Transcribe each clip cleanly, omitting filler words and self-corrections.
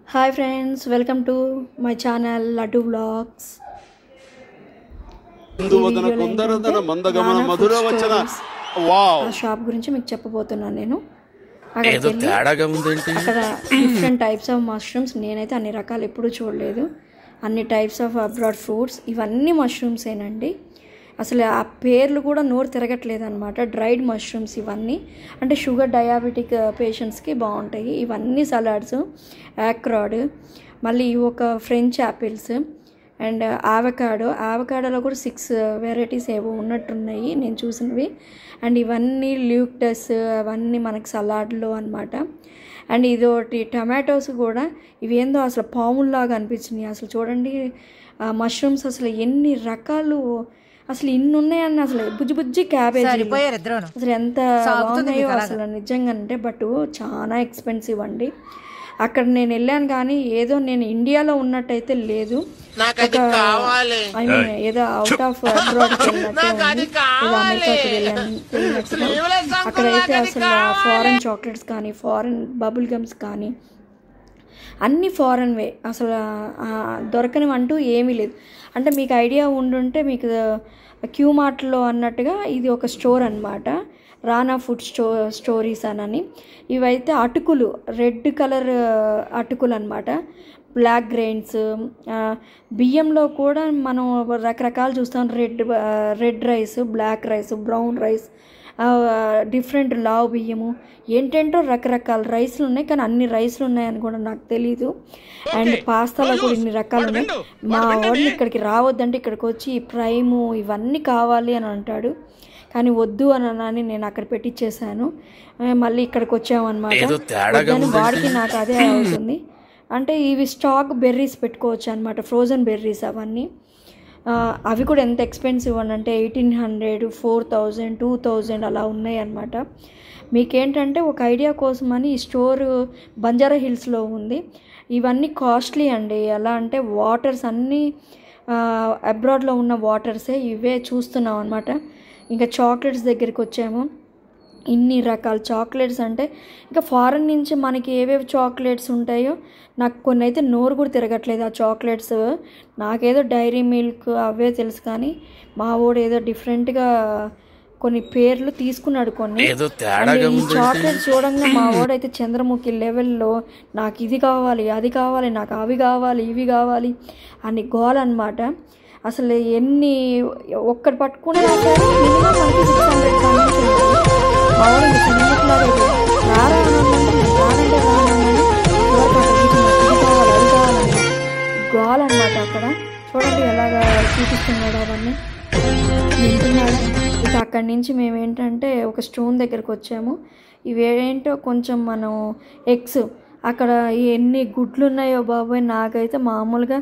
Hi friends, welcome to my channel Laddu Vlogs. ఈ వీడియోలో ఏంటంటే నానా ఫుడ్ స్టోరీస్ ఆ షాప్ గురించి మీకు చెప్పబోతున్నాను నేను. అక్కడికి వెళ్ళి అక్కడ డిఫరెంట్ టైప్స్ ఆఫ్ మష్రూమ్స్, నేనైతే అన్ని రకాలు ఎప్పుడూ చూడలేదు. అన్ని టైప్స్ ఆఫ్ అబ్రాడ్ ఫ్రూట్స్, ఇవన్నీ మష్రూమ్సేనండి. అసలు ఆ పేర్లు కూడా నోరు తిరగట్లేదు అనమాట. డ్రైడ్ మష్రూమ్స్ ఇవన్నీ, అంటే షుగర్ డయాబెటిక్ పేషెంట్స్కి బాగుంటాయి. ఇవన్నీ సలాడ్స్, యాక్రాడ్, మళ్ళీ ఒక ఫ్రెంచ్ యాపిల్స్ అండ్ ఆవకాడోలో కూడా 6 వెరైటీస్ ఏవో ఉన్నట్టున్నాయి నేను చూసినవి. అండ్ ఇవన్నీ ల్యూక్టస్, అవన్నీ మనకి సలాడ్లో అనమాట. అండ్ ఇదోటి టమాటోస్ కూడా, ఇవేందో అసలు పాముల్లాగా అనిపించినాయి. అసలు చూడండి మష్రూమ్స్ అసలు ఎన్ని రకాలు, అసలు ఇన్ని ఉన్నాయని, అసలు బుజ్జి క్యాబేజీ అసలు ఎంత బాగున్నాయో అసలు నిజంగా అంటే. బట్ చాలా ఎక్స్పెన్సివ్ అండి. అక్కడ నేను వెళ్ళాను కానీ ఏదో నేను ఇండియాలో ఉన్నట్టయితే లేదు. ఐ మీన్ ఏదో అవుట్ ఆఫ్ అబ్రాడ్కి వెళ్ళినట్టే ఉంది, ఏదో అమెరికాకి వెళ్ళినట్టుగా. అక్కడైతే అసలు ఫారెన్ చాక్లెట్స్ కానీ, ఫారెన్ బబుల్ గమ్స్ కానీ అన్నీ ఫారెన్వే, అసలు దొరకనివి అంటూ ఏమీ లేదు. అంటే మీకు ఐడియా ఉండుంటే, మీకు క్యూ మార్ట్లో అన్నట్టుగా ఇది ఒక స్టోర్ అనమాట, రానా ఫుడ్ స్టోరీస్ అని. ఇవైతే అటుకులు, రెడ్ కలర్ అటుకులు అనమాట, బ్లాక్ గ్రెయిన్స్. బియ్యంలో కూడా మనం రకరకాలు చూస్తాం, red rice, black rice, brown rice, different లావు బియ్యము, ఏంటంటో రకరకాల రైస్లు ఉన్నాయి. కానీ అన్ని రైస్లు ఉన్నాయని కూడా నాకు తెలీదు. అండ్ పాస్తాలో కూడా ఇన్ని రకాలు ఉన్నాయి. మా వాడిని ఇక్కడికి రావద్దంటే ఇక్కడికి వచ్చి ప్రైము ఇవన్నీ కావాలి అని అంటాడు, కానీ వద్దు అని నేను అక్కడ పెట్టించేసాను. మళ్ళీ ఇక్కడికి వచ్చామన్నమాట. వాడికి నాకు అదే అవుతుంది. అంటే ఇవి స్టాక్ బెర్రీస్ పెట్టుకోవచ్చు అనమాట, ఫ్రోజన్ బెర్రీస్ అవన్నీ. అవి కూడా ఎంత ఎక్స్పెన్సివ్ అని అంటే 1800, 4000, 2000 అలా ఉన్నాయి అన్నమాట. మీకేంటంటే ఒక ఐడియా కోసమని ఈ స్టోర్ బంజారా హిల్స్లో ఉంది. ఇవన్నీ కాస్ట్లీ అండి. ఎలా అంటే వాటర్స్ అన్నీ అబ్రాడ్లో ఉన్న వాటర్సే, ఇవే చూస్తున్నాం అనమాట. ఇంకా చాక్లెట్స్ దగ్గరికి వచ్చాము. ఇన్ని రకాల చాక్లెట్స్ అంటే, ఇంకా ఫారెన్ నుంచి మనకి ఏవేవి చాక్లెట్స్ ఉంటాయో నాకు కొన్ని అయితే నోరు కూడా తిరగట్లేదు ఆ చాక్లెట్స్. నాకేదో డైరీ మిల్క్ అవే తెలుసు, కానీ మా వాడు ఏదో డిఫరెంట్గా కొన్ని పేర్లు తీసుకున్నాడు కొన్ని. ఈ చాక్లెట్స్ చూడంగా మా వాడైతే చంద్రముఖి లెవెల్లో నాకు ఇది కావాలి, అది కావాలి, నాకు అవి కావాలి, ఇవి కావాలి అని గోల్ అనమాట. అసలు ఎన్ని ఒక్కటి పట్టుకున్నా సరే మినిమం మనకి 600 కావాలి. బాగుంది చంద్రముఖిలాగా గోల్ అనమాట. అక్కడ చూడండి ఎలాగా చూపిస్తున్నాడు అవన్నీ వింటున్నాడు. ఇక అక్కడి నుంచి మేము ఏంటంటే ఒక స్టోన్ దగ్గరికి వచ్చాము. ఇవేంటో కొంచెం మనం ఎగ్స్, అక్కడ ఎన్ని గుడ్లు ఉన్నాయో బాబోయ్, నాకైతే మామూలుగా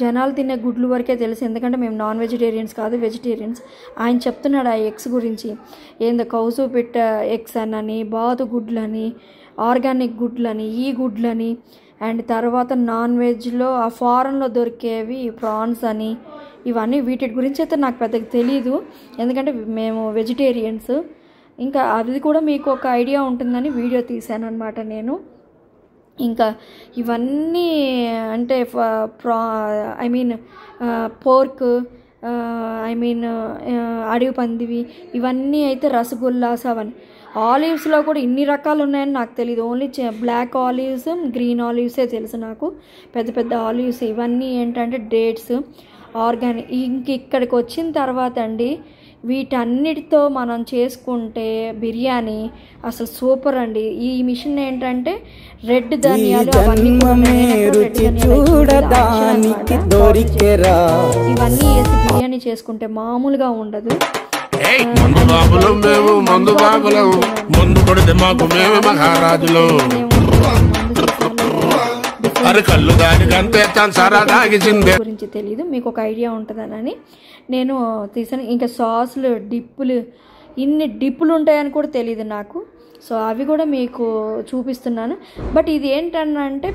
జనాలు తినే గుడ్లు వరకే తెలుసు, ఎందుకంటే మేము నాన్ వెజిటేరియన్స్ కాదు, వెజిటేరియన్స్. ఆయన చెప్తున్నాడు ఆ ఎగ్స్ గురించి, ఏందో కౌసు పెట్ట ఎగ్స్ అని, బాతు గుడ్లని, ఆర్గానిక్ గుడ్లని, ఈ గుడ్లని, అండ్ తర్వాత నాన్ వెజ్లో ఆ ఫారెన్లో దొరికేవి ప్రాన్స్ అని, ఇవన్నీ. వీటి గురించి అయితే నాకు పెద్దగా తెలీదు, ఎందుకంటే మేము వెజిటేరియన్స్. ఇంకా అది కూడా మీకు ఒక ఐడియా ఉంటుందని వీడియో తీశాను అనమాట నేను. ఇంకా ఇవన్నీ అంటే I mean pork, I mean అడవి పందివి, ఇవన్నీ అయితే రసగుల్లాస్ అవన్నీ. ఆలివ్స్లో కూడా ఇన్ని రకాలు ఉన్నాయని నాకు తెలియదు. ఓన్లీ బ్లాక్ ఆలివ్స్, గ్రీన్ ఆలివ్సే తెలుసు నాకు, పెద్ద పెద్ద ఆలివ్స్. ఇవన్నీ ఏంటంటే డేట్స్, ఆర్గానిక్. ఇక్కడికి వచ్చిన తర్వాత అండి, వీటన్నిటితో మనం చేసుకుంటే బిర్యానీ అసలు సూపర్ అండి. ఈ మిషన్ ఏంటంటే రెడ్ ధనియాలు అవన్నీ ఇవన్నీ వేసి బిర్యానీ చేసుకుంటే మామూలుగా ఉండదు. గురించి తెలీదు, మీకు ఒక ఐడియా ఉంటుందని నేను తీసాను. ఇంకా సాసులు, డిప్పులు, ఇన్ని డిప్పులు ఉంటాయని కూడా తెలియదు నాకు. సో అవి కూడా మీకు చూపిస్తున్నాను. బట్ ఇది ఏంటంటే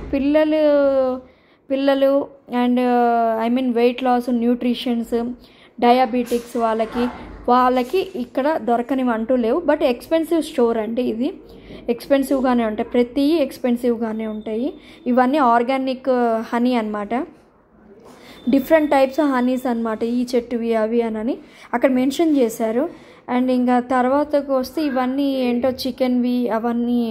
పిల్లలు and I mean weight loss, nutritions, diabetics వాళ్ళకి, వాళ్ళకి ఇక్కడ దొరకనివి అంటూ లేవు. బట్ ఎక్స్పెన్సివ్ స్టోర్ అండి ఇది, ఎక్స్పెన్సివ్గానే ఉంటాయి, ప్రతి ఎక్స్పెన్సివ్గానే ఉంటాయి. ఇవన్నీ ఆర్గానిక్ హనీ అన్నమాట, డిఫరెంట్ టైప్స్ ఆఫ్ హనీస్ అనమాట, ఈ చెట్టువి అవి అని అక్కడ మెన్షన్ చేశారు. అండ్ ఇంకా తర్వాతకు వస్తే ఇవన్నీ ఏంటో చికెన్వి అవన్నీ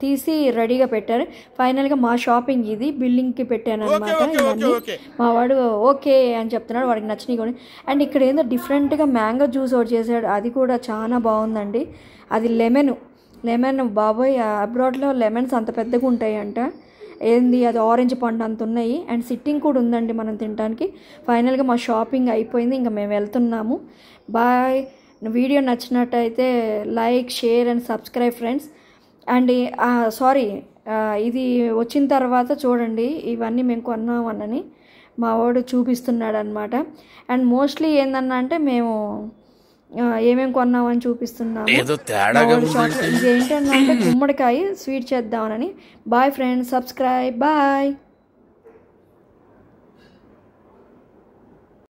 తీసి రెడీగా పెట్టారు. ఫైనల్గా మా షాపింగ్ ఇది, బిల్లింగ్కి పెట్టాను అనమాట. ఇవన్నీ మా వాడు ఓకే అని చెప్తున్నాడు, వాడికి నచ్చినాయి కూడా. అండ్ ఇక్కడ ఏందో డిఫరెంట్గా మ్యాంగో జ్యూస్ ఒకటి చేశాడు, అది కూడా చాలా బాగుందండి. అది లెమన్ బాబోయ్, అబ్రాడ్లో లెమన్స్ అంత పెద్దగా ఉంటాయంట, ఏంది అది ఆరెంజ్ పండు అంత ఉన్నాయి. అండ్ సిట్టింగ్ కూడా ఉందండి మనం తినడానికి. ఫైనల్గా మా షాపింగ్ అయిపోయింది, ఇంకా మేము వెళ్తున్నాము. బాయ్. వీడియో నచ్చినట్టయితే like, share and subscribe friends. And ఇది వచ్చిన తర్వాత చూడండి, ఇవన్నీ మేము కొన్నామని మా వాడు చూపిస్తున్నాడు అనమాట. అండ్ మోస్ట్లీ ఏందన్నా అంటే మేము ఏమేమి కొన్నామని చూపిస్తున్నాము. ఇదేంటంటే గుమ్మడికాయ స్వీట్ చేద్దామని. Bye friends, subscribe, bye.